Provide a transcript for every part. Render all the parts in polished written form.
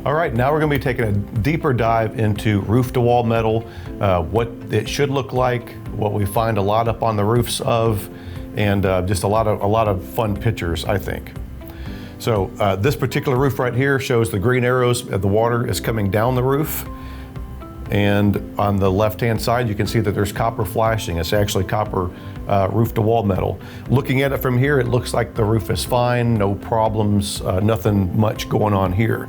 All right, now we're going to be taking a deeper dive into roof-to-wall metal, what it should look like, what we find a lot up on the roofs of, and just a lot of fun pictures, I think. So this particular roof right here shows the green arrows. The water is coming down the roof. And on the left-hand side, you can see that there's copper flashing. It's actually copper roof-to-wall metal. Looking at it from here, it looks like the roof is fine, no problems, nothing much going on here.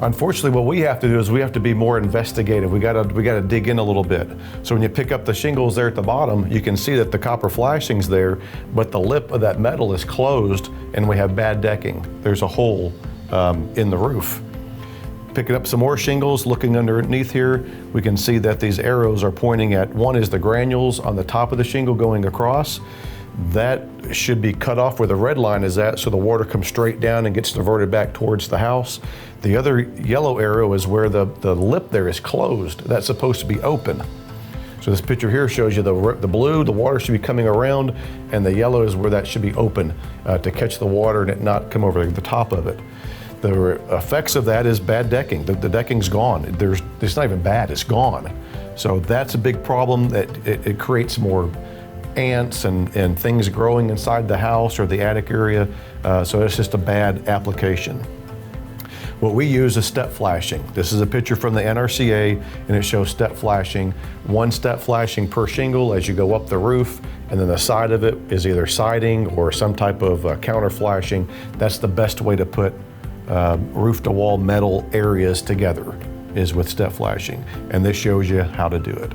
Unfortunately, what we have to do is we have to be more investigative. We gotta dig in a little bit. So when you pick up the shingles there at the bottom, you can see that the copper flashing's there, but the lip of that metal is closed and we have bad decking. There's a hole in the roof. Picking up some more shingles, looking underneath here, we can see that these arrows are pointing at, one is the granules on the top of the shingle going across. That should be cut off where the red line is at, so the water comes straight down and gets diverted back towards the house. The other yellow arrow is where the lip there is closed. That's supposed to be open. So this picture here shows you the blue, the water should be coming around, and the yellow is where that should be open to catch the water and it not come over the top of it. The effects of that is bad decking. The decking's gone. It's not even bad, it's gone. So that's a big problem. That it creates more ants and things growing inside the house or the attic area. So it's just a bad application. What we use is step flashing. This is a picture from the NRCA and it shows step flashing. One step flashing per shingle as you go up the roof, and then the side of it is either siding or some type of counter flashing. That's the best way to put roof-to-wall metal areas together, is with step flashing. And this shows you how to do it.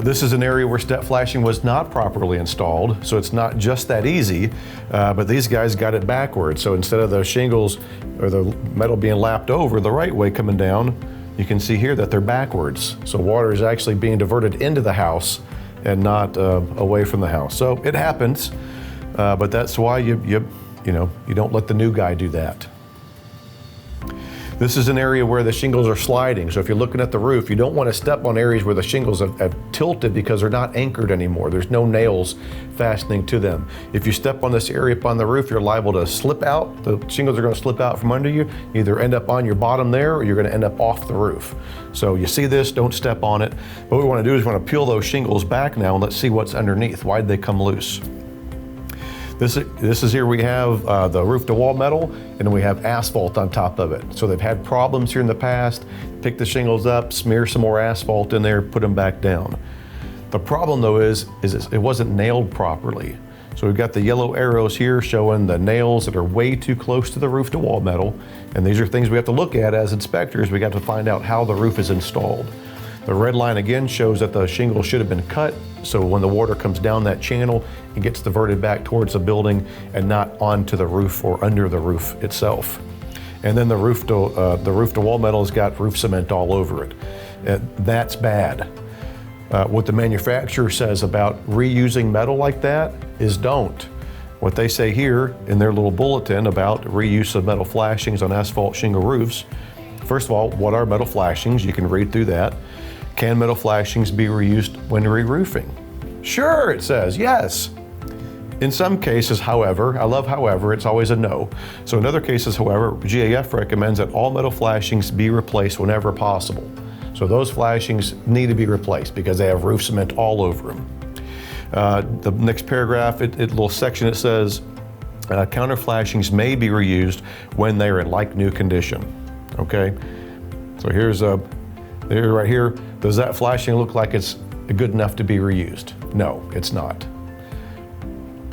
This is an area where step flashing was not properly installed, so it's not just that easy, but these guys got it backwards. So instead of those shingles or the metal being lapped over the right way coming down, you can see here that they're backwards. So water is actually being diverted into the house and not away from the house. So it happens, but that's why you don't let the new guy do that. This is an area where the shingles are sliding. So if you're looking at the roof, you don't want to step on areas where the shingles have tilted because they're not anchored anymore. There's no nails fastening to them. If you step on this area up on the roof, you're liable to slip out. The shingles are going to slip out from under you. Either end up on your bottom there or you're going to end up off the roof. So you see this, don't step on it. What we want to do is we want to peel those shingles back now and let's see what's underneath. Why'd they come loose? This is here we have the roof-to-wall metal, and then we have asphalt on top of it. So they've had problems here in the past. Pick the shingles up, smear some more asphalt in there, put them back down. The problem though is it wasn't nailed properly. So we've got the yellow arrows here showing the nails that are way too close to the roof-to-wall metal. And these are things we have to look at as inspectors. We got to find out how the roof is installed. The red line again shows that the shingle should have been cut, so when the water comes down that channel, it gets diverted back towards the building and not onto the roof or under the roof itself. And then the roof-to-wall metal has got roof cement all over it. That's bad. What the manufacturer says about reusing metal like that is don't. What they say here in their little bulletin about reuse of metal flashings on asphalt shingle roofs, first of all, what are metal flashings? You can read through that. Can metal flashings be reused when re-roofing? Sure, it says, yes. In some cases, however, I love however, it's always a no. So in other cases, however, GAF recommends that all metal flashings be replaced whenever possible. So those flashings need to be replaced because they have roof cement all over them. The next paragraph, little section, it says, counter flashings may be reused when they are in like new condition. Okay, so here's right here. Does that flashing look like it's good enough to be reused? No, it's not.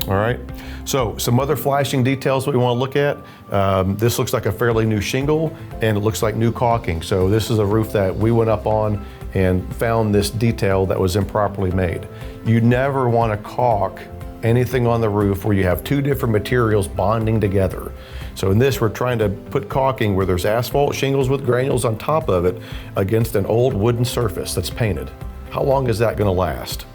All right, so some other flashing details we want to look at. This looks like a fairly new shingle and it looks like new caulking. So this is a roof that we went up on and found this detail that was improperly made. You never want to caulk anything on the roof where you have two different materials bonding together. So in this, we're trying to put caulking where there's asphalt shingles with granules on top of it against an old wooden surface that's painted. How long is that going to last?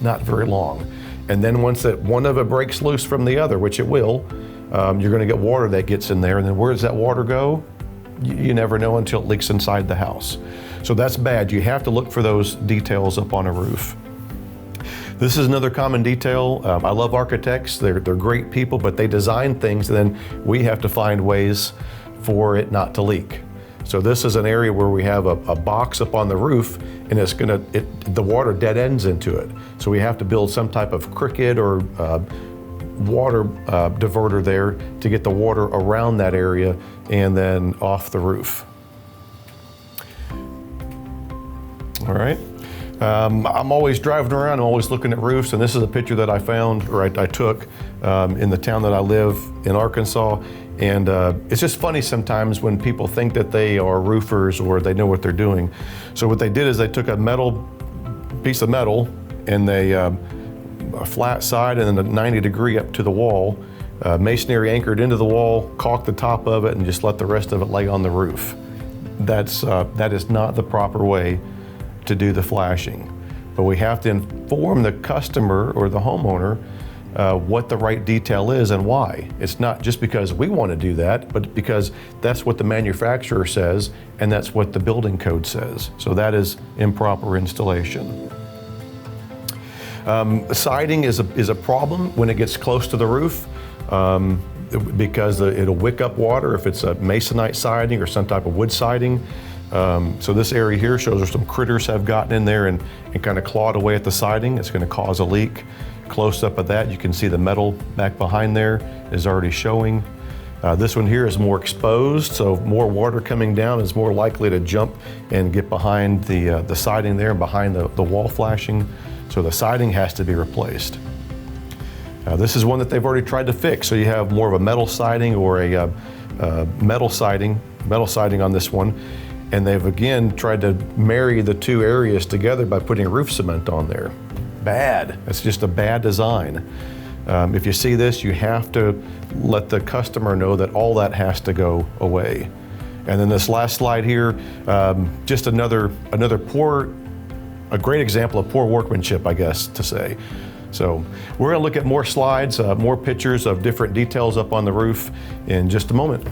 Not very long. And then once that one of it breaks loose from the other, which it will, you're going to get water that gets in there. And then where does that water go? You never know until it leaks inside the house. So that's bad. You have to look for those details up on a roof. This is another common detail. I love architects. They're great people, but they design things, and then we have to find ways for it not to leak. So this is an area where we have a box up on the roof, and the water dead ends into it. So we have to build some type of cricket or water diverter there to get the water around that area and then off the roof. All right. I'm always driving around, I'm always looking at roofs, and this is a picture that I found, or I took in the town that I live in Arkansas. And it's just funny sometimes when people think that they are roofers or they know what they're doing. So what they did is they took a piece of metal, and they a flat side and then a 90-degree up to the wall, masonry anchored into the wall, caulked the top of it, and just let the rest of it lay on the roof. That is not the proper way to do the flashing. But we have to inform the customer or the homeowner what the right detail is and why. It's not just because we want to do that, but because that's what the manufacturer says and that's what the building code says. So that is improper installation. Siding is a problem when it gets close to the roof because it'll wick up water if it's a masonite siding or some type of wood siding. So this area here shows where some critters have gotten in there and kind of clawed away at the siding. It's going to cause a leak. Close up of that, you can see the metal back behind there is already showing. This one here is more exposed, so more water coming down is more likely to jump and get behind the siding there and behind the wall flashing. So the siding has to be replaced. This is one that they've already tried to fix. So you have more of a metal siding or a metal siding on this one. And they've again tried to marry the two areas together by putting roof cement on there. Bad. It's just a bad design. If you see this, you have to let the customer know that all that has to go away. And then this last slide here, just a great example of poor workmanship, I guess to say. So we're going to look at more slides, more pictures of different details up on the roof in just a moment.